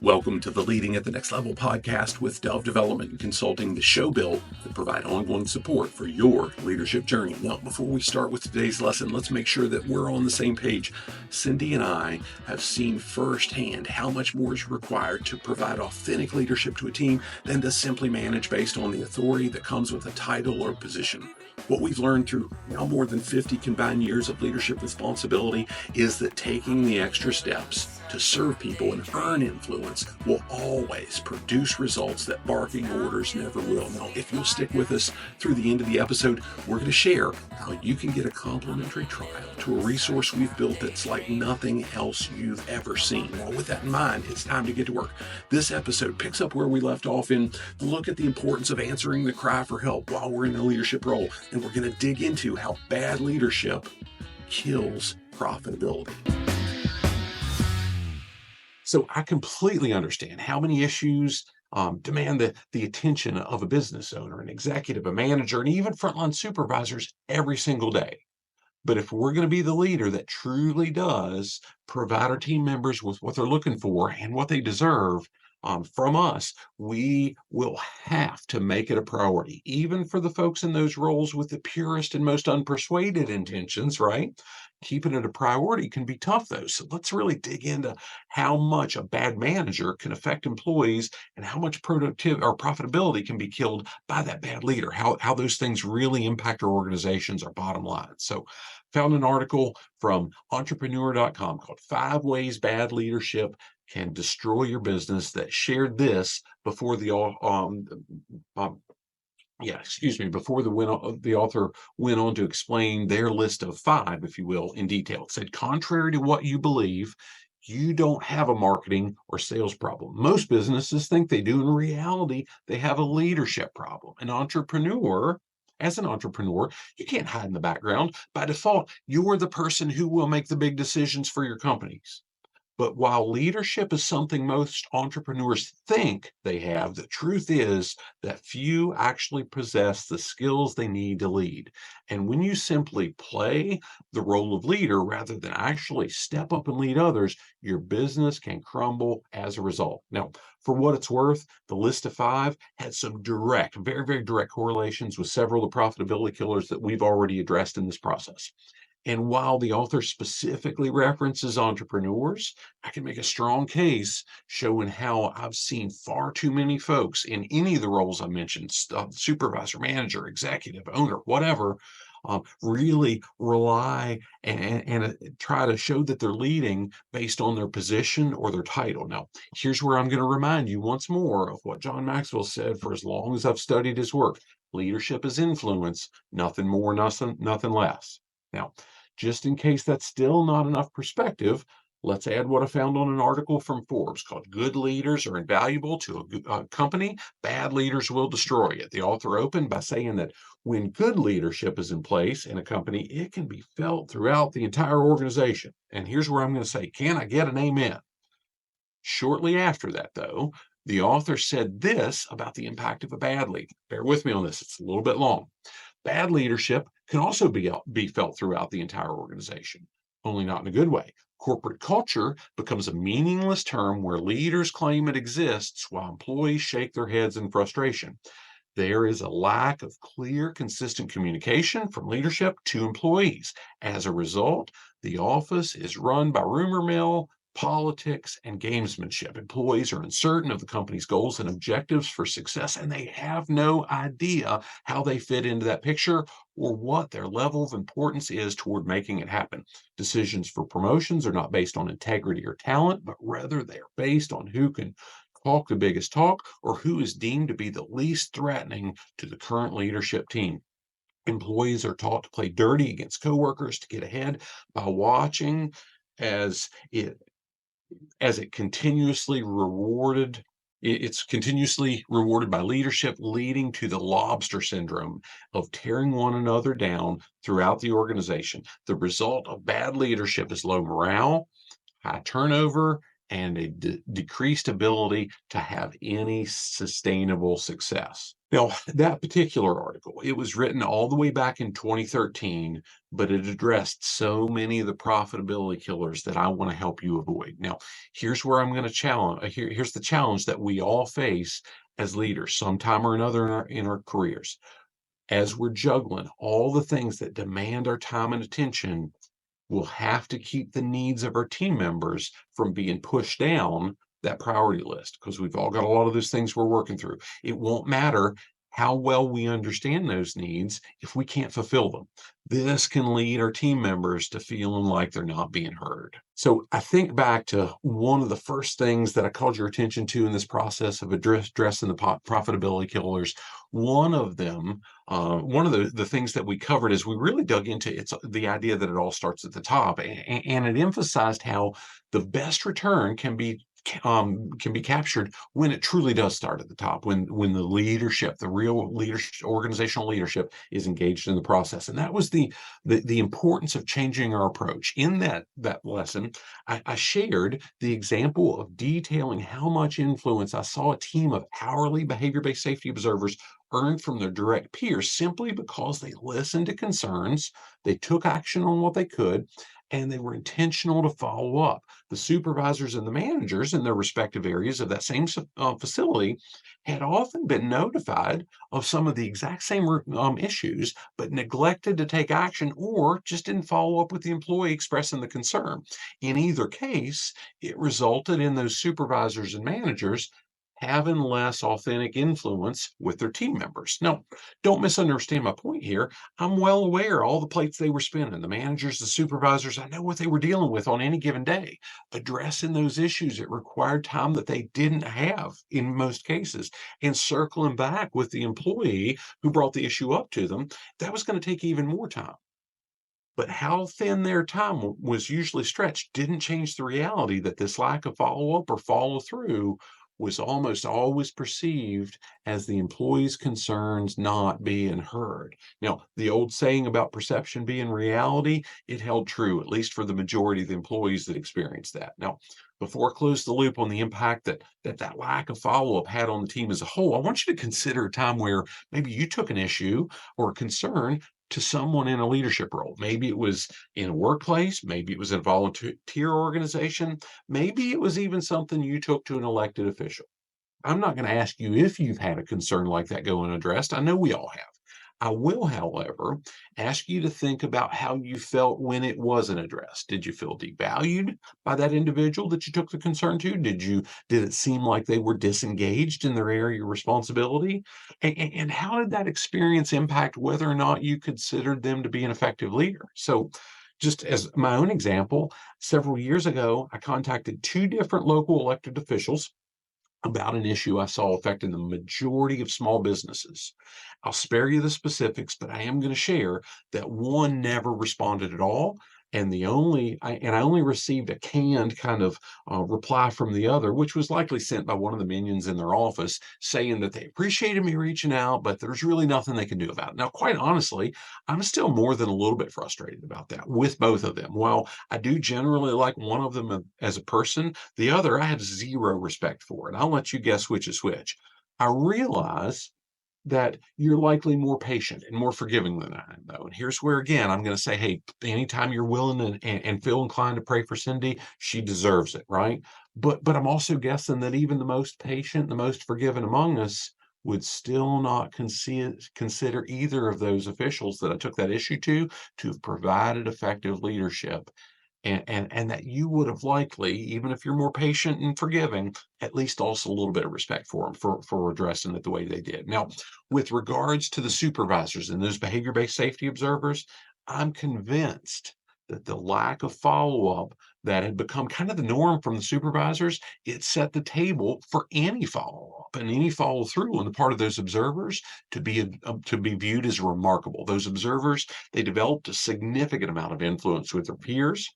Welcome to the Leading at the Next Level podcast with Dove Development and Consulting, the show built to provide ongoing support for your leadership journey. Now, before we start with today's lesson, let's make sure that we're on the same page. Cindy and I have seen firsthand how much more is required to provide authentic leadership to a team than to simply manage based on the authority that comes with a title or position. What we've learned through now more than 50 combined years of leadership responsibility is that taking the extra steps to serve people and earn influence will always produce results that barking orders never will. Now, if you'll stick with us through the end of the episode, we're going to share how you can get a complimentary trial to a resource we've built that's like nothing else you've ever seen. Now, with that in mind, it's time to get to work. This episode picks up where we left off in the look at the importance of answering the cry for help while we're in a leadership role. And we're going to dig into how bad leadership kills profitability. So I completely understand how many issues demand the attention of a business owner, an executive, a manager, and even frontline supervisors every single day. But if we're going to be the leader that truly does provide our team members with what they're looking for and what they deserve from us, we will have to make it a priority, even for the folks in those roles with the purest and most unpersuaded intentions, right? Keeping it a priority can be tough, though. So let's really dig into how much a bad manager can affect employees and how much productivity or profitability can be killed by that bad leader, how those things really impact our organizations, our bottom line. So found an article from entrepreneur.com called 5 Ways Bad Leadership Can Destroy Your Business that shared this before the before the author went on to explain their list of 5, if you will, in detail. It said, contrary to what you believe, you don't have a marketing or sales problem. Most businesses think they do. In reality, they have a leadership problem. As an entrepreneur, you can't hide in the background. By default, you're the person who will make the big decisions for your companies. But while leadership is something most entrepreneurs think they have, the truth is that few actually possess the skills they need to lead. And when you simply play the role of leader rather than actually step up and lead others, your business can crumble as a result. Now, for what it's worth, the list of 5 had some direct, very, very direct correlations with several of the profitability killers that we've already addressed in this process. And while the author specifically references entrepreneurs, I can make a strong case showing how I've seen far too many folks in any of the roles I mentioned, supervisor, manager, executive, owner, whatever, really rely and try to show that they're leading based on their position or their title. Now, here's where I'm going to remind you once more of what John Maxwell said for as long as I've studied his work. Leadership is influence, nothing more, nothing less. Now, just in case that's still not enough perspective, let's add what I found on an article from Forbes called Good Leaders Are Invaluable to a Company, Bad Leaders Will Destroy It. The author opened by saying that when good leadership is in place in a company, it can be felt throughout the entire organization. And here's where I'm going to say, can I get an amen? Shortly after that, though, the author said this about the impact of a bad leader. Bear with me on this, it's a little bit long. Bad leadership can also be felt throughout the entire organization, only not in a good way. Corporate culture becomes a meaningless term where leaders claim it exists while employees shake their heads in frustration. There is a lack of clear, consistent communication from leadership to employees. As a result, the office is run by rumor mill, politics, and gamesmanship. Employees are uncertain of the company's goals and objectives for success, and they have no idea how they fit into that picture or what their level of importance is toward making it happen. Decisions for promotions are not based on integrity or talent, but rather they are based on who can talk the biggest talk or who is deemed to be the least threatening to the current leadership team. Employees are taught to play dirty against coworkers to get ahead by watching as it continuously rewarded. It's continuously rewarded by leadership, leading to the lobster syndrome of tearing one another down throughout the organization. The result of bad leadership is low morale, high turnover, and a decreased ability to have any sustainable success. Now, that particular article, it was written all the way back in 2013, but it addressed so many of the profitability killers that I want to help you avoid. Now, here's where I'm going to challenge. Here's the challenge that we all face as leaders, sometime or another in our careers. As we're juggling all the things that demand our time and attention, we'll have to keep the needs of our team members from being pushed down that priority list because we've all got a lot of those things we're working through. It won't matter how well we understand those needs if we can't fulfill them. This can lead our team members to feeling like they're not being heard. So I think back to one of the first things that I called your attention to in this process of addressing the profitability killers. One of them, one of the things that we covered is we really dug into it's the idea that it all starts at the top, and it emphasized how the best return can be captured when it truly does start at the top, when the leadership, the real leadership, organizational leadership, is engaged in the process. And that was the importance of changing our approach. In that lesson, I shared the example of detailing how much influence I saw a team of hourly behavior-based safety observers earn from their direct peers simply because they listened to concerns, they took action on what they could, and they were intentional to follow up. The supervisors and the managers in their respective areas of that same facility had often been notified of some of the exact same issues, but neglected to take action or just didn't follow up with the employee expressing the concern. In either case, it resulted in those supervisors and managers having less authentic influence with their team members. Now, don't misunderstand my point here. I'm well aware all the plates they were spinning, the managers, the supervisors, I know what they were dealing with on any given day. Addressing those issues, it required time that they didn't have in most cases. And circling back with the employee who brought the issue up to them, that was going to take even more time. But how thin their time was usually stretched didn't change the reality that this lack of follow up or follow through was almost always perceived as the employee's concerns not being heard. Now, the old saying about perception being reality, it held true, at least for the majority of the employees that experienced that. Now, before I close the loop on the impact that lack of follow up had on the team as a whole, I want you to consider a time where maybe you took an issue or a concern to someone in a leadership role. Maybe it was in a workplace, maybe it was in a volunteer organization, maybe it was even something you took to an elected official. I'm not going to ask you if you've had a concern like that go unaddressed. I know we all have. I will, however, ask you to think about how you felt when it wasn't addressed. Did you feel devalued by that individual that you took the concern to? Did it seem like they were disengaged in their area of responsibility? And how did that experience impact whether or not you considered them to be an effective leader? So just as my own example, several years ago, I contacted two different local elected officials about an issue I saw affecting the majority of small businesses. I'll spare you the specifics, but I am going to share that one never responded at all. And I only received a canned kind of reply from the other, which was likely sent by one of the minions in their office, saying that they appreciated me reaching out, but there's really nothing they can do about it. Now, quite honestly, I'm still more than a little bit frustrated about that with both of them. While I do generally like one of them as a person, the other I had zero respect for. And I'll let you guess which is which. I realize that you're likely more patient and more forgiving than I am, though. And here's where, again, I'm going to say, hey, anytime you're willing and feel inclined to pray for Cindy, she deserves it, right? But I'm also guessing that even the most patient, the most forgiving among us would still not consider either of those officials that I took that issue to have provided effective leadership and that you would have likely, even if you're more patient and forgiving, at least also a little bit of respect for them for addressing it the way they did. Now, with regards to the supervisors and those behavior-based safety observers, I'm convinced that the lack of follow-up that had become kind of the norm from the supervisors, it set the table for any follow-up and any follow-through on the part of those observers to be viewed as remarkable. Those observers, they developed a significant amount of influence with their peers,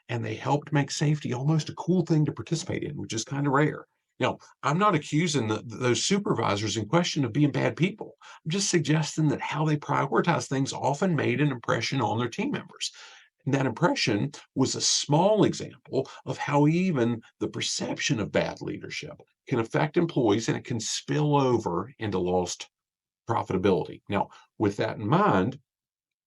and they helped make safety almost a cool thing to participate in, which is kind of rare. Now, I'm not accusing those supervisors in question of being bad people. I'm just suggesting that how they prioritize things often made an impression on their team members. And that impression was a small example of how even the perception of bad leadership can affect employees and it can spill over into lost profitability. Now, with that in mind,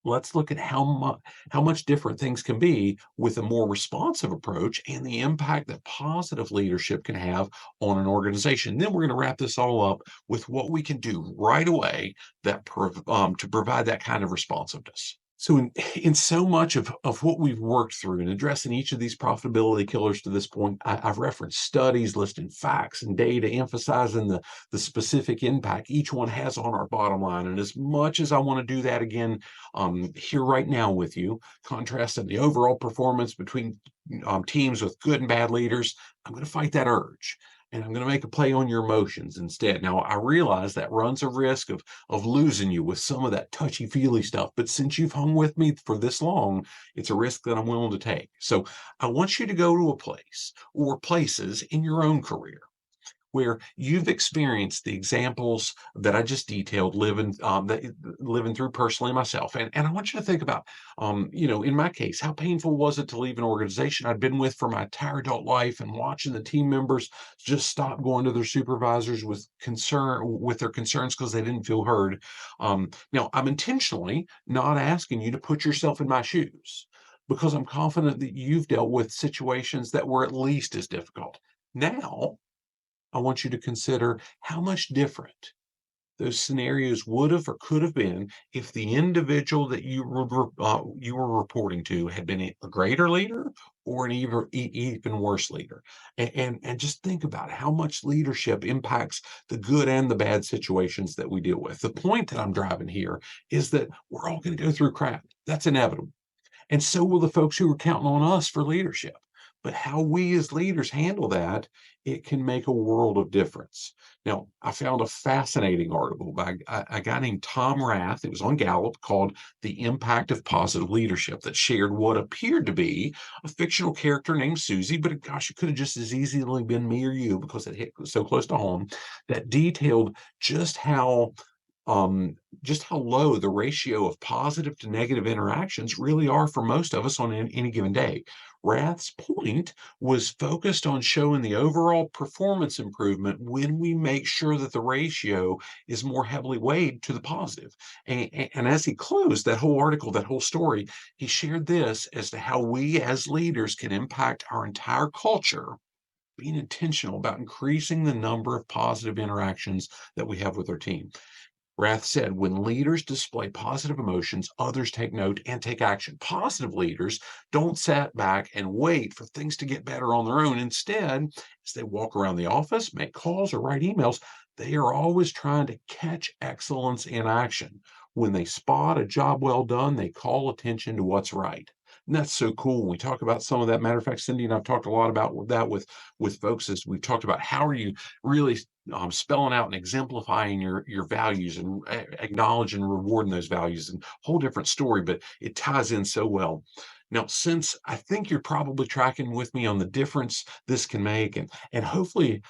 let's look at how much different things can be with a more responsive approach and the impact that positive leadership can have on an organization. Then we're going to wrap this all up with what we can do right away to provide that kind of responsiveness. So, in so much of what we've worked through in addressing each of these profitability killers to this point, I've referenced studies listing facts and data, emphasizing the specific impact each one has on our bottom line. And as much as I want to do that again here right now with you, contrasting the overall performance between teams with good and bad leaders, I'm going to fight that urge. And I'm going to make a play on your emotions instead. Now, I realize that runs a risk of losing you with some of that touchy-feely stuff. But since you've hung with me for this long, it's a risk that I'm willing to take. So I want you to go to a place or places in your own career where you've experienced the examples that I just detailed, living through personally myself, and I want you to think about, in my case, how painful was it to leave an organization I'd been with for my entire adult life, and watching the team members just stop going to their supervisors with their concerns because they didn't feel heard. Now, I'm intentionally not asking you to put yourself in my shoes because I'm confident that you've dealt with situations that were at least as difficult. Now, I want you to consider how much different those scenarios would have or could have been if the individual that you were reporting to had been a greater leader or an even worse leader. And just think about how much leadership impacts the good and the bad situations that we deal with. The point that I'm driving here is that we're all going to go through crap. That's inevitable. And so will the folks who are counting on us for leadership. But how we as leaders handle that, it can make a world of difference. Now, I found a fascinating article by a guy named Tom Rath. It was on Gallup, called The Impact of Positive Leadership, that shared what appeared to be a fictional character named Susie, but gosh, it could have just as easily been me or you because it hit so close to home, that detailed just how low the ratio of positive to negative interactions really are for most of us on any given day. Rath's point was focused on showing the overall performance improvement when we make sure that the ratio is more heavily weighed to the positive. And as he closed that whole article, that whole story, he shared this as to how we as leaders can impact our entire culture, being intentional about increasing the number of positive interactions that we have with our team. Rath said, when leaders display positive emotions, others take note and take action. Positive leaders don't sit back and wait for things to get better on their own. Instead, as they walk around the office, make calls, or write emails, they are always trying to catch excellence in action. When they spot a job well done, they call attention to what's right. And that's so cool. When we talk about some of that, matter of fact, Cindy and I've talked a lot about that with folks, as we've talked about how are you really spelling out and exemplifying your values and acknowledging and rewarding those values, and whole different story, but it ties in so well. Now, since I think you're probably tracking with me on the difference this can make, and hopefully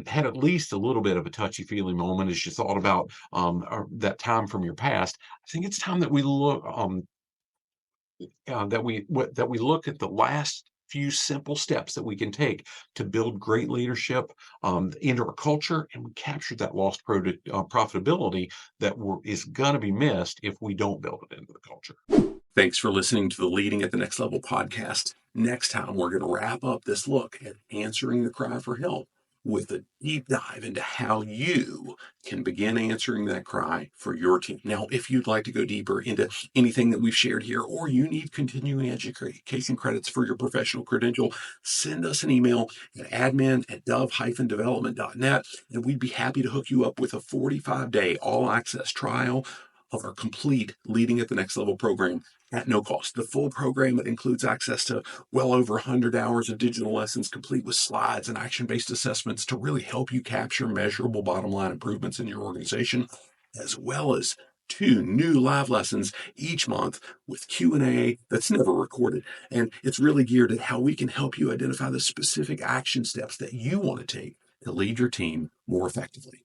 had at least a little bit of a touchy feely moment as you thought about that time from your past, I think it's time that we look that we look at the last few simple steps that we can take to build great leadership into our culture, and we capture that lost profitability that is going to be missed if we don't build it into the culture. Thanks for listening to the Leading at the Next Level podcast. Next time, we're going to wrap up this look at answering the cry for help with a deep dive into how you can begin answering that cry for your team. Now, if you'd like to go deeper into anything that we've shared here, or you need continuing education credits for your professional credential, send us an email at admin@dove-development.net, and we'd be happy to hook you up with a 45-day all-access trial of our complete Leading at the Next Level program at no cost. The full program that includes access to well over 100 hours of digital lessons, complete with slides and action-based assessments to really help you capture measurable bottom line improvements in your organization, as well as 2 new live lessons each month with Q&A that's never recorded. And it's really geared at how we can help you identify the specific action steps that you want to take to lead your team more effectively.